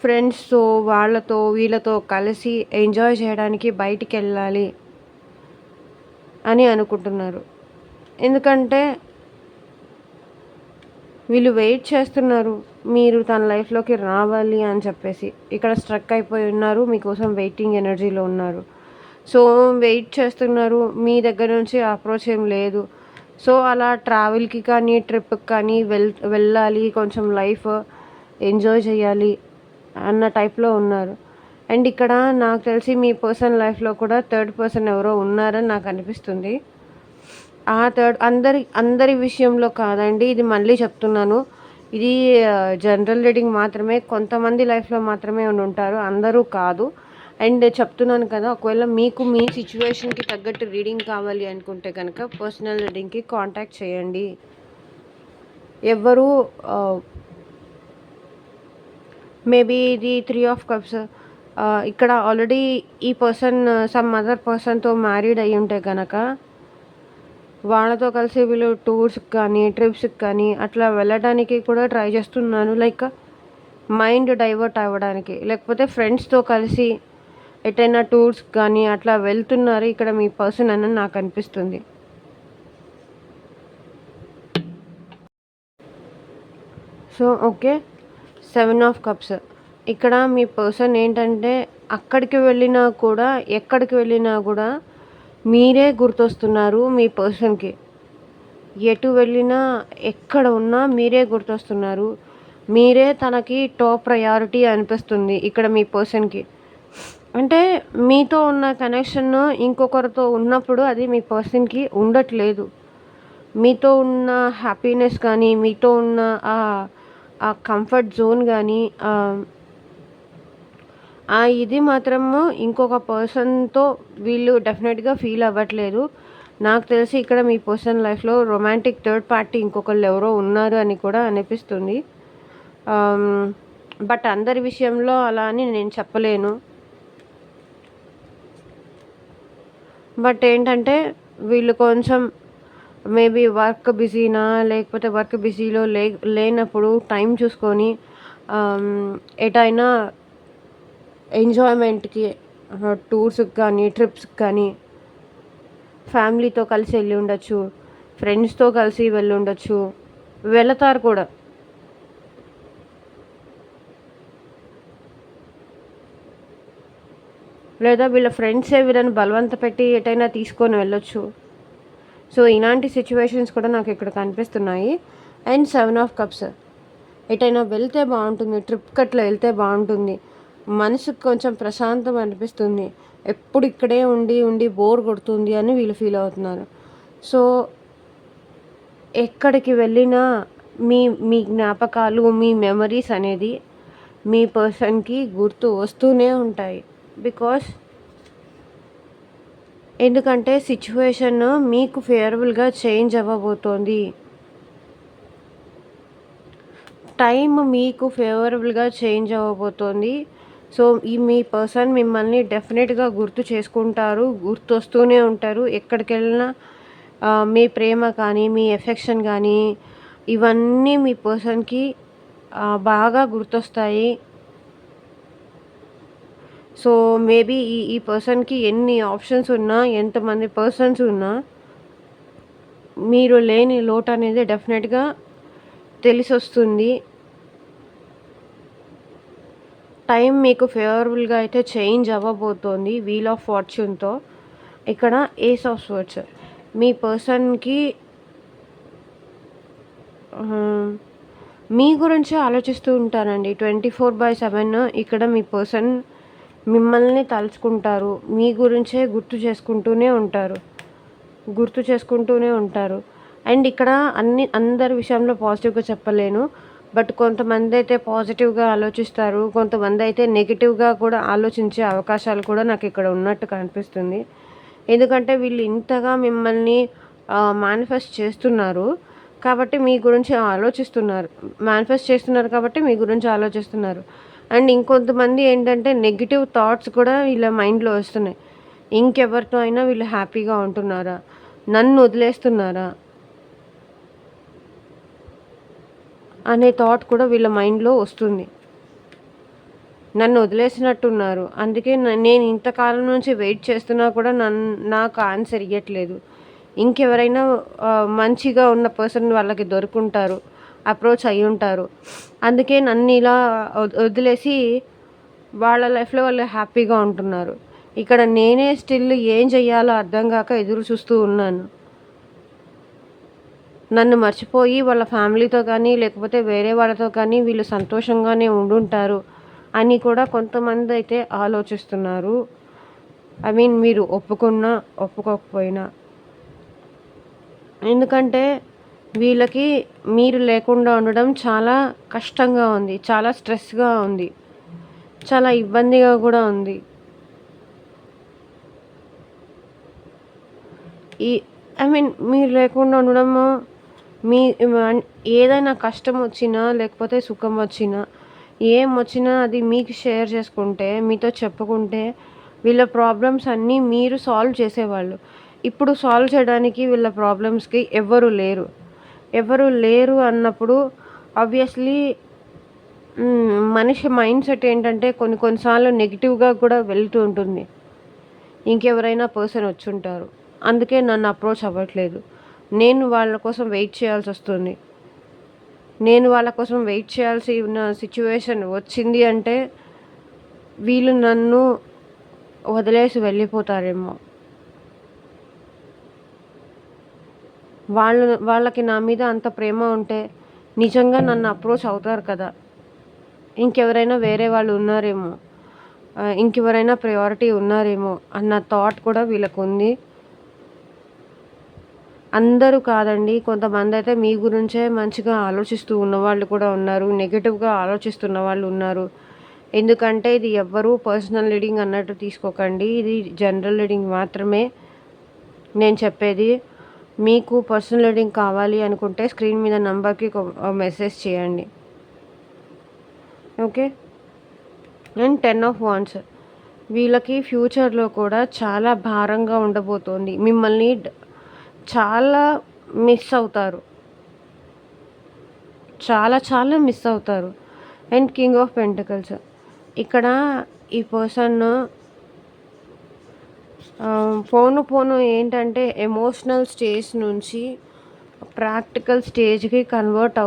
ఫ్రెండ్స్‌తో, వాళ్ళతో, వీళ్ళతో కలిసి ఎంజాయ్ చేయడానికి బయటికెళ్ళాలి అని అనుకుంటున్నారు. ఎందుకంటే వీళ్ళు వెయిట్ చేస్తున్నారు. మీరు తన లైఫ్‌లోకి రావాలి అని చెప్పేసి. ఇక్కడ స్ట్రక్ అయిపోయి ఉన్నారు. మీకోసం వెయిటింగ్ ఎనర్జీలో ఉన్నారు. సో, వెయిట్ చేస్తున్నారు. మీ దగ్గర నుంచి అప్రోచ్ ఏం లేదు. సో, అలా ట్రావెల్‌కి కానీ, ట్రిప్‌కి కానీ వెళ్ళాలి. కొంచెం లైఫ్ ఎంజాయ్ చేయాలి అన్న టైప్‌లో ఉన్నారు. అండ్ ఇక్కడ నాకు తెలిసి మీ పర్సన్ లైఫ్‌లో కూడా థర్డ్ పర్సన్ ఎవరో ఉన్నారని నాకు అనిపిస్తుంది. ఆ థర్డ్ అందరి విషయంలో కాదండి. ఇది మళ్ళీ చెప్తున్నాను. ఇది జనరల్ రీడింగ్ మాత్రమే. కొంతమంది లైఫ్‌లో మాత్రమే ఉంటారు. అందరూ కాదు. అండ్ చెప్తున్నాను కదా! ఒకవేళ మీకు మీ సిట్యుయేషన్‌కి తగ్గట్టు రీడింగ్ కావాలి అనుకుంటే గనక పర్సనల్ రీడింగ్‌కి కాంటాక్ట్ చేయండి. ఎవ్వరు మేబీ ఇది 3 ఆఫ్ కప్స్. ఇక్కడ ఆల్రెడీ ఈ పర్సన్ సమ్ అదర్ పర్సన్‌తో మ్యారీడ్ అయ్యుంటే గనక వాళ్ళతో కలిసి వీళ్ళు టూర్స్‌కి కానీ, ట్రిప్స్‌కి కానీ అట్లా వెళ్ళడానికి కూడా ట్రై చేస్తున్నారు. లైక్ మైండ్ డైవర్ట్ అవ్వడానికి. లేకపోతే ఫ్రెండ్స్‌తో కలిసి ఎటైనా టూర్స్‌కి కానీ అట్లా వెళ్తున్నారు ఇక్కడ మీ పర్సన్ అని నాకు అనిపిస్తుంది. So, okay. 7 of cups. ఇక్కడ మీ పర్సన్ ఏంటంటే అక్కడికి వెళ్ళినా కూడా, ఎక్కడికి వెళ్ళినా కూడా మీరే గుర్తొస్తున్నారు మీ పర్సన్‌కి. ఎటు వెళ్ళినా, ఎక్కడ ఉన్నా మీరే గుర్తొస్తున్నారు. మీరే తనకి టాప్ ప్రయారిటీ అనిపిస్తుంది ఇక్కడ మీ పర్సన్‌కి. అంటే మీతో ఉన్న కనెక్షన్ ఇంకొకరితో ఉన్నప్పుడు అది మీ పర్సన్‌కి ఉండట్లేదు. మీతో ఉన్న హ్యాపీనెస్ కానీ, మీతో ఉన్న ఆ కంఫర్ట్ జోన్ గానీ, ఇది మాత్రము ఇంకొక పర్సన్‌తో వీళ్ళు డెఫినెట్‌గా ఫీల్ అవ్వట్లేదు. నాకు తెలిసి ఇక్కడ మీ పర్సన్ లైఫ్‌లో రొమాంటిక్ థర్డ్ పార్టీ ఇంకొకళ్ళు ఎవరో ఉన్నారు అని కూడా అనిపిస్తుంది. బట్ అందరి విషయంలో అలా అని నేను చెప్పలేను. బట్ ఏంటంటే వీళ్ళు కొంచెం మేబీ వర్క్ బిజీనా, లేకపోతే వర్క్ బిజీలో లేనప్పుడు టైం చూసుకొని ఎటైనా ఎంజాయ్మెంట్‌కి టూర్స్‌కి కానీ, ట్రిప్స్‌కి కానీ ఫ్యామిలీతో కలిసి వెళ్ళి ఉండొచ్చు. ఫ్రెండ్స్‌తో కలిసి వెళ్ళి ఉండొచ్చు. వెళతారు కూడా. లేదా వీళ్ళ ఫ్రెండ్సే వీళ్ళని బలవంత పెట్టి ఎటైనా తీసుకొని వెళ్ళొచ్చు. సో, ఇలాంటి సిచ్యువేషన్స్ కూడా నాకు ఇక్కడ కనిపిస్తున్నాయి. And 7 of cups. ఎటైనా వెళ్తే బాగుంటుంది. ట్రిప్‌కి అట్లా వెళ్తే బాగుంటుంది. మనసుకు కొంచెం ప్రశాంతం అనిపిస్తుంది. ఎప్పుడు ఇక్కడే ఉండి ఉండి బోర్ కొడుతుంది అని వీళ్ళు ఫీల్ అవుతున్నారు. సో, ఎక్కడికి వెళ్ళినా మీ మీ జ్ఞాపకాలు, మీ మెమరీస్ అనేది మీ పర్సన్‌కి గుర్తు వస్తూనే ఉంటాయి. బికాస్ ఎందుకంటే సిచ్యువేషన్ మీకు ఫేవరబుల్‌గా చేంజ్ అవ్వబోతోంది. టైమ్ మీకు ఫేవరబుల్‌గా చేంజ్ అవ్వబోతోంది. సో, మీ పర్సన్ మిమ్మల్ని డెఫినెట్‌గా గుర్తు చేసుకుంటారు. గుర్తొస్తూనే ఉంటారు. ఎక్కడికెళ్ళినా మీ ప్రేమ కానీ, మీ ఎఫెక్షన్ కానీ ఇవన్నీ మీ పర్సన్‌కి బాగా గుర్తొస్తాయి. సో, మేబీ ఈ పర్సన్‌కి ఎన్ని ఆప్షన్స్ ఉన్నా, ఎంతమంది పర్సన్స్ ఉన్నా మీరు లేని లోటనేది డెఫినెట్‌గా తెలిసొస్తుంది. టైం మీకు ఫేవరబుల్‌గా అయితే చేంజ్ అవ్వబోతోంది వీల్ ఆఫ్ ఫార్చ్యూన్‌తో. ఇక్కడ ఏస్ ఆఫ్ స్వర్డ్స్. మీ పర్సన్‌కి మీ గురించే ఆలోచిస్తూ ఉంటారండి. 24/7 ఇక్కడ మీ పర్సన్ మిమ్మల్ని తలుచుకుంటారు. మీ గురించే గుర్తు చేసుకుంటూనే ఉంటారు. అండ్ ఇక్కడ అందరి విషయంలో పాజిటివ్‌గా చెప్పలేను. బట్ కొంతమందైతే పాజిటివ్‌గా ఆలోచిస్తారు. కొంతమందైతే నెగెటివ్‌గా కూడా ఆలోచించే అవకాశాలు కూడా నాకు ఇక్కడ ఉన్నట్టు కనిపిస్తుంది. ఎందుకంటే వీళ్ళు ఇంతగా మిమ్మల్ని మేనిఫెస్ట్ చేస్తున్నారు. కాబట్టి మీ గురించి ఆలోచిస్తున్నారు. మేనిఫెస్ట్ చేస్తున్నారు కాబట్టి మీ గురించి ఆలోచిస్తున్నారు. అండ్ ఇంకొంతమంది ఏంటంటే నెగెటివ్ థాట్స్ కూడా వీళ్ళ మైండ్‌లో వస్తున్నాయి. ఇంకెవరితో అయినా వీళ్ళు హ్యాపీగా ఉంటున్నారా? నన్ను వదిలేస్తున్నారా? అనే థాట్ కూడా వీళ్ళ మైండ్‌లో వస్తుంది. నన్ను వదిలేసినట్టున్నారు. అందుకే నేను ఇంతకాలం నుంచి వెయిట్ చేస్తున్నా కూడా నాకు ఆన్సర్ ఇయ్యట్లేదు. ఇంకెవరైనా మంచిగా ఉన్న పర్సన్ వాళ్ళకి దొరుకుంటారు. అప్రోచ్ అయ్యుంటారు. అందుకే నన్నిలా వదిలేసి వాళ్ళ లైఫ్‌లో వాళ్ళు హ్యాపీగా ఉంటున్నారు. ఇక్కడ నేనే స్టిల్ ఏం చెయ్యాలో అర్థం గాక ఎదురు చూస్తూ ఉన్నాను. నన్ను మర్చిపోయి వాళ్ళ ఫ్యామిలీతో కానీ, లేకపోతే వేరే వాళ్ళతో కానీ వీళ్ళు సంతోషంగానే ఉండుంటారు అని కూడా కొంతమందయితే ఆలోచిస్తున్నారు. ఐ మీన్ మీరు ఒప్పుకున్నా, ఒప్పుకోకపోయినా. ఎందుకంటే వీళ్ళకి మీరు లేకుండా ఉండడం చాలా కష్టంగా ఉంది. చాలా స్ట్రెస్‌గా ఉంది. చాలా ఇబ్బందిగా కూడా ఉంది. ఈ ఐ మీన్ మీరు లేకుండా ఉండడము మీ ఏదైనా కష్టం వచ్చినా, లేకపోతే సుఖం వచ్చినా, ఏమొచ్చినా అది మీకు షేర్ చేసుకుంటే, మీతో చెప్పుకుంటే వీళ్ళ ప్రాబ్లమ్స్ అన్నీ మీరు సాల్వ్ చేసేవాళ్ళు. ఇప్పుడు సాల్వ్ చేయడానికి వీళ్ళ ప్రాబ్లమ్స్‌కి ఎవ్వరు లేరు. ఎవరు లేరు అన్నప్పుడు ఆబ్వియస్‌లీ మనిషి మైండ్ సెట్ ఏంటంటే కొన్ని కొన్ని సార్లు నెగెటివ్‌గా కూడా వెళ్తూ ఉంటుంది. ఇంకెవరైనా పర్సన్ వచ్చుంటారు. అందుకే నన్ను అప్రోచ్ అవ్వట్లేదు. నేను వాళ్ళ కోసం వెయిట్ చేయాల్సొస్తుంది. నేను వాళ్ళ కోసం వెయిట్ చేయాల్సిన సిచ్యువేషన్ వచ్చింది అంటే వీళ్ళు నన్ను వదిలేసి వెళ్ళిపోతారేమో. వాళ్ళకి నా మీద అంత ప్రేమ ఉంటే నిజంగా నన్ను అప్రోచ్ అవుతారు కదా! ఇంకెవరైనా వేరే వాళ్ళు ఉన్నారేమో. ఇంకెవరైనా ప్రయారిటీ ఉన్నారేమో అన్న థాట్ కూడా వీళ్ళకుంది. అందరూ కాదండి. కొంతమందయితే మీ గురించే మంచిగా ఆలోచిస్తూ ఉన్నవాళ్ళు కూడా ఉన్నారు. నెగెటివ్‌గా ఆలోచిస్తున్న వాళ్ళు ఉన్నారు. ఎందుకంటే ఇది ఎవ్వరూ పర్సనల్ రీడింగ్ అన్నట్టు తీసుకోకండి. ఇది జనరల్ రీడింగ్ మాత్రమే నేను చెప్పేది. మీకు పర్సనల్ రీడింగ్ కావాలి అనుకుంటే స్క్రీన్ మీద నంబర్‌కి మెసేజ్ చేయండి. ఓకే. అండ్ 10 ఆఫ్ వాండ్స్ వీళ్ళకి ఫ్యూచర్‌లో కూడా చాలా భారంగా ఉండబోతోంది. మిమ్మల్ని చాలా మిస్ అవుతారు. చాలా చాలా మిస్ అవుతారు. అండ్ కింగ్ ఆఫ్ పెంటికల్స్ ఇక్కడ ఈ పర్సన్ పోను ఏంటంటే ఎమోషనల్ స్టేజ్ నుంచి ప్రాక్టికల్ స్టేజ్‌కి కన్వర్ట్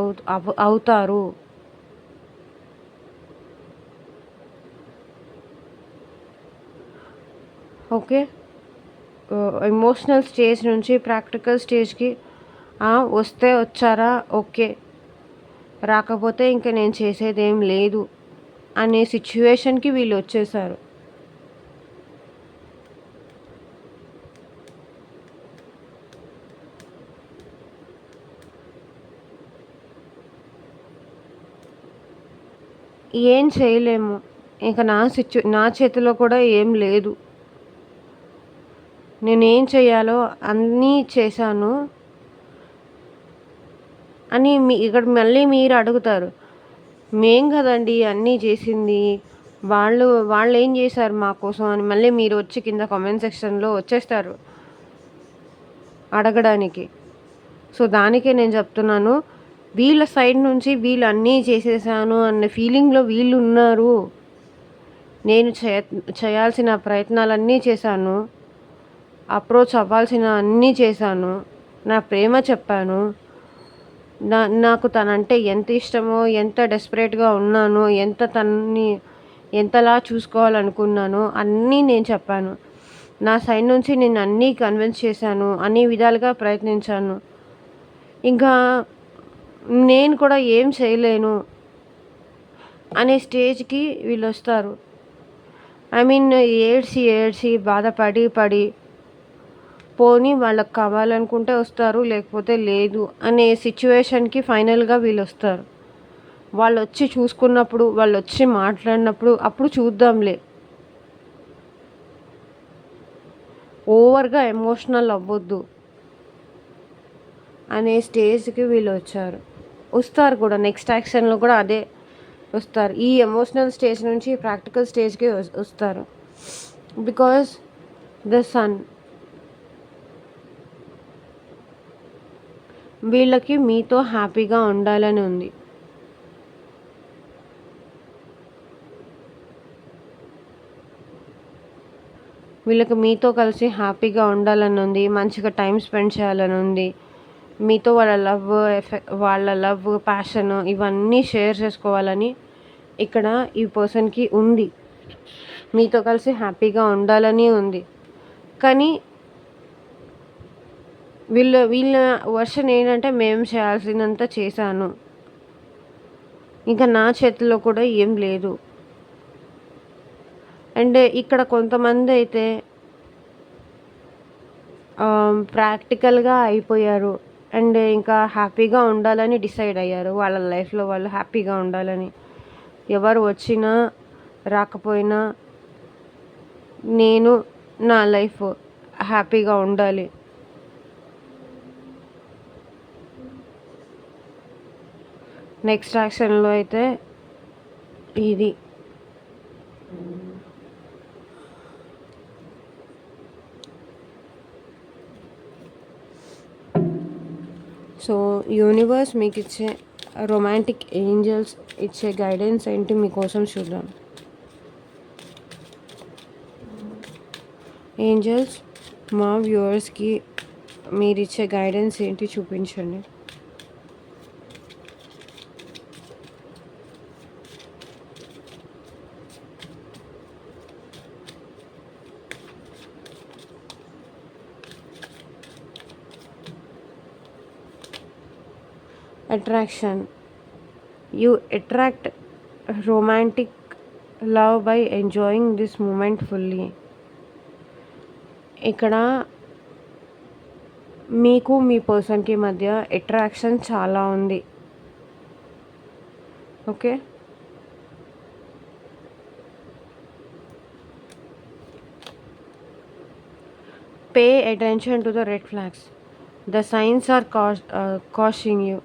అవుతారు. ఓకే. ఎమోషనల్ స్టేజ్ నుంచి ప్రాక్టికల్ స్టేజ్‌కి వస్తే వచ్చారా ఓకే. రాకపోతే ఇంక నేను చేసేదేం లేదు అనే సిచ్యువేషన్‌కి వీళ్ళు వచ్చేసారు. ఏం చేయలేము. ఇంక నా చేతిలో కూడా ఏం లేదు. నేనేం చేయాలో అన్నీ చేశాను అని ఇక్కడ మళ్ళీ మీరు అడుగుతారు. మేం కదండీ అన్నీ చేసింది. వాళ్ళేం చేశారు మా కోసం అని మళ్ళీ మీరు వచ్చి కింద కామెంట్ సెక్షన్‌లో వచ్చేస్తారు అడగడానికి. సో, దానికే నేను చెప్తున్నాను. వీళ్ళ సైడ్ నుంచి వీళ్ళు అన్నీ చేసేసాను అన్న ఫీలింగ్‌లో వీళ్ళున్నారు. నేను చేయాల్సిన ప్రయత్నాలన్నీ చేశాను. అప్రోచ్ అవ్వాల్సిన అన్నీ చేశాను. నా ప్రేమ చెప్పాను. నాకు తనంటే ఎంత ఇష్టమో, ఎంత డెస్పరేట్‌గా ఉన్నానో, తనని ఎంతలా చూసుకోవాలనుకున్నానో అన్నీ నేను చెప్పాను. నా సైడ్ నుంచి నేను అన్నీ కన్విన్స్ చేశాను. అన్ని విధాలుగా ప్రయత్నించాను. ఇంకా నేను కూడా ఏం చేయలేను అనే స్టేజ్‌కి వీళ్ళొస్తారు. ఐ మీన్ ఏడ్చి బాధపడి పోనీ వాళ్ళకి కావాలనుకుంటే వస్తారు. లేకపోతే లేదు అనే సిచ్యువేషన్‌కి ఫైనల్‌గా వీళ్ళొస్తారు. వాళ్ళొచ్చి చూసుకున్నప్పుడు, వాళ్ళొచ్చి మాట్లాడినప్పుడు అప్పుడు చూద్దాంలే. ఓవర్‌గా ఎమోషనల్ అవ్వొద్దు. అనే స్టేజ్కి వీళ్ళు వస్తారు కూడా. నెక్స్ట్ యాక్షన్లో కూడా అదే వస్తారు. ఈ ఎమోషనల్ స్టేజ్ నుంచి ప్రాక్టికల్ స్టేజ్కి వస్తారు. బికాస్ ద సన్ వీళ్ళకి మీతో హ్యాపీగా ఉండాలని ఉంది. వీళ్ళకి మీతో కలిసి హ్యాపీగా ఉండాలని ఉంది, మంచిగా టైం స్పెండ్ చేయాలని ఉంది, మీతో వాళ్ళ లవ్ ప్యాషన్ ఇవన్నీ షేర్ చేసుకోవాలని ఇక్కడ ఈ పర్సన్కి ఉంది. మీతో కలిసి హ్యాపీగా ఉండాలని ఉంది. కానీ వీళ్ళ వర్షన్ ఏంటంటే, మేము చేయాల్సినంత చేశాను, ఇంకా నా చేతిలో కూడా ఏం లేదు. అండ్ ఇక్కడ కొంతమంది అయితే ప్రాక్టికల్గా అయిపోయారు అండ్ ఇంకా హ్యాపీగా ఉండాలని డిసైడ్ అయ్యారు. వాళ్ళ లైఫ్లో వాళ్ళు హ్యాపీగా ఉండాలని. ఎవరు వచ్చినా రాకపోయినా నేను నా లైఫ్ హ్యాపీగా ఉండాలి. నెక్స్ట్ యాక్షన్లో అయితే ఇది సో యూనివర్స్ మీకు ఇచ్చే రొమాంటిక్ ఏంజల్స్ ఇచ్చే గైడెన్స్ ఏంటి మీకోసం చూద్దాం. ఏంజల్స్ మా వ్యూవర్స్కి మీరు ఇచ్చే గైడెన్స్ ఏంటి చూపించండి. Attraction. You attract romantic love by enjoying this moment fully. ఇక్కడ మీకు మీ పర్సన్కి మధ్య అట్రాక్షన్ చాలా ఉంది. Okay, pay attention to the red flags. The signs are cautioning you.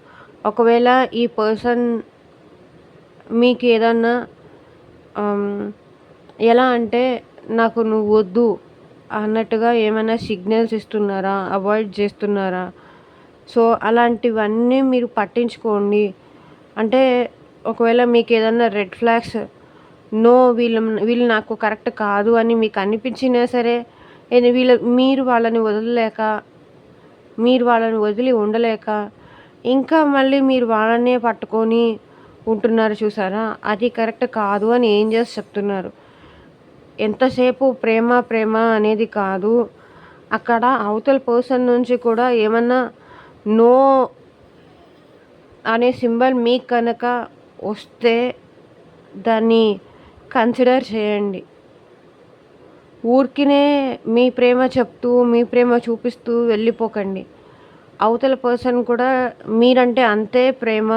ఒకవేళ ఈ పర్సన్ మీకు ఏదన్నా ఎలా అంటే నాకు నువ్వు వద్దు అన్నట్టుగా ఏమైనా సిగ్నల్స్ ఇస్తున్నారా, అవాయిడ్ చేస్తున్నారా? సో అలాంటివన్నీ మీరు పట్టించుకోండి. అంటే ఒకవేళ మీకు ఏదన్నా రెడ్ ఫ్లాగ్స్, నో వీళ్ళు నాకు కరెక్ట్ కాదు అని మీకు అనిపించినా సరే, మీరు వాళ్ళని వదిలి ఉండలేక ఇంకా మళ్ళీ మీరు వాళ్ళనే పట్టుకొని ఉంటున్నారు చూసారా, అది కరెక్ట్ కాదు అని ఏంజెల్స్ చెప్తున్నారు. ఎంతసేపు ప్రేమ అనేది కాదు, అక్కడ అవతల పర్సన్ నుంచి కూడా ఏమన్నా నో అనే సింబల్ మీకు కనుక వస్తే దాన్ని కన్సిడర్ చేయండి. ఊరికినే మీ ప్రేమ చెప్తూ మీ ప్రేమ చూపిస్తూ వెళ్ళిపోకండి. అవతల పర్సన్ కూడా మీరంటే అంతే ప్రేమ,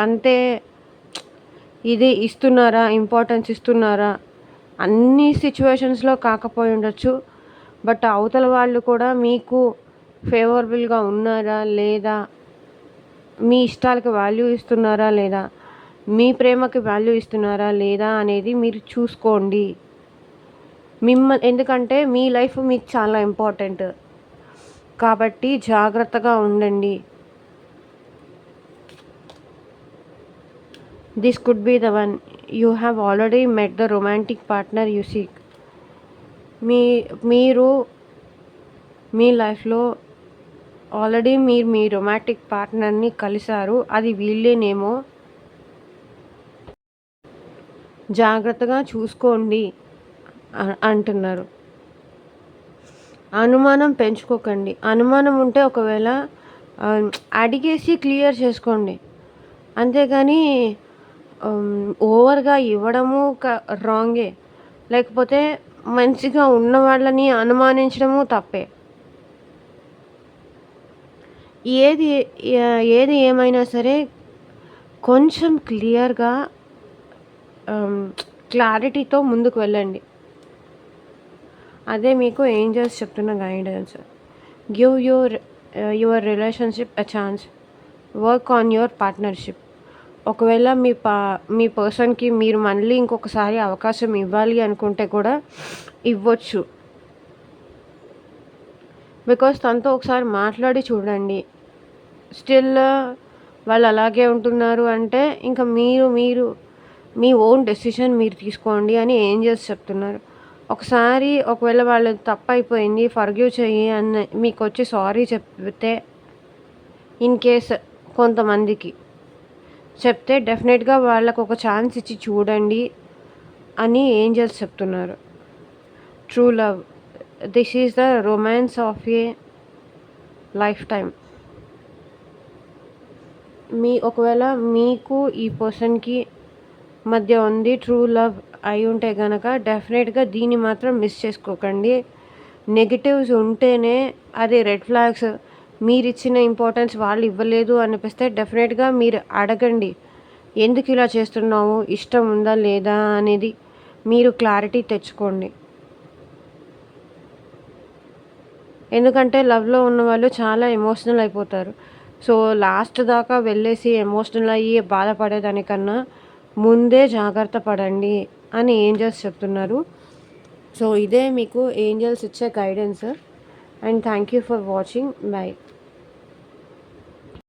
అంతే ఇది ఇస్తున్నారా, ఇంపార్టెన్స్ ఇస్తున్నారా? అన్ని సిచ్యువేషన్స్లో కాకపోయి ఉండొచ్చు, బట్ అవతల వాళ్ళు కూడా మీకు ఫేవరబుల్గా ఉన్నారా లేదా, మీ ఇష్టాలకి వాల్యూ ఇస్తున్నారా లేదా, మీ ప్రేమకి వాల్యూ ఇస్తున్నారా లేదా అనేది మీరు చూసుకోండి. ఎందుకంటే మీ లైఫ్ మీకు చాలా ఇంపార్టెంట్ కాబట్టి జాగ్రత్తగా ఉండండి. This could be the one. You have already met the romantic partner you seek. మీరు మీ లైఫ్లో ఆల్రెడీ మీ రొమాంటిక్ పార్ట్నర్ని కలిశారు, అది వీళ్ళేనేమో. జాగ్రత్తగా చూసుకోండి అంటున్నారు. అనుమానం పెంచుకోకండి. అనుమానం ఉంటే ఒకవేళ అడిగేసి క్లియర్ చేసుకోండి. అంతేగాని ఓవర్గా ఇవ్వడము రాంగే, లేకపోతే మంచిగా ఉన్న వాళ్ళని అనుమానించడము తప్పే. ఏది ఏమైనా సరే కొంచెం క్లియర్గా క్లారిటీతో ముందుకు వెళ్ళండి. అదే మీకు ఏంజల్స్ చెప్తున్న guidance. Give your your relationship a chance. Work on your partnership. ఒకవేళ మీ పర్సన్‌కి మీరు మళ్ళీ ఇంకొకసారి అవకాశం ఇవ్వాలి అనుకుంటే కూడా ఇవ్వచ్చు. బికాజ్ తనతో ఒకసారి మాట్లాడి చూడండి. స్టిల్ వాళ్ళు అలాగే ఉంటున్నారు అంటే ఇంక మీరు మీ ఓన్ డెసిషన్ మీరు తీసుకోండి అని ఏంజెల్స్ చెప్తున్నారు. ఒకవేళ వాళ్ళది తప్పయిపోయింది ఫర్‌గివ్ చెయ్యి అని మీకొచ్చి సారీ చెప్తే ఇన్ కేస్ కొంతమందికి చెప్తే డెఫినెట్‌గా వాళ్ళకొక ఛాన్స్ ఇచ్చి చూడండి అని ఏంజెల్స్ చెప్తున్నారు. True love. This is the romance of A life time. ఒకవేళ మీకు ఈ పర్సన్‌కి మధ్య ఉంది ట్రూ లవ్ అయి ఉంటే గనక డెఫినెట్‌గా దీన్ని మాత్రం మిస్ చేసుకోకండి. నెగెటివ్స్ ఉంటేనే అది రెడ్ ఫ్లాగ్స్. మీరిచ్చిన ఇంపార్టెన్స్ వాళ్ళు ఇవ్వలేదు అనిపిస్తే డెఫినెట్‌గా మీరు అడగండి. ఎందుకు ఇలా చేస్తున్నావు? ఇష్టం ఉందా లేదా అనేది మీరు క్లారిటీ తెచ్చుకోండి. ఎందుకంటే లవ్‌లో ఉన్నవాళ్ళు చాలా ఎమోషనల్ అయిపోతారు. సో లాస్ట్ దాకా వెళ్ళేసి ఎమోషనల్ అయ్యి బాధపడేదానికన్నా ముందే జాగ్రత్త పడండి అని ఏంజెల్స్ చెప్తున్నారు. సో ఇదే మీకు ఏంజెల్స్ ఇచ్చే guidance. And thank you for watching. By.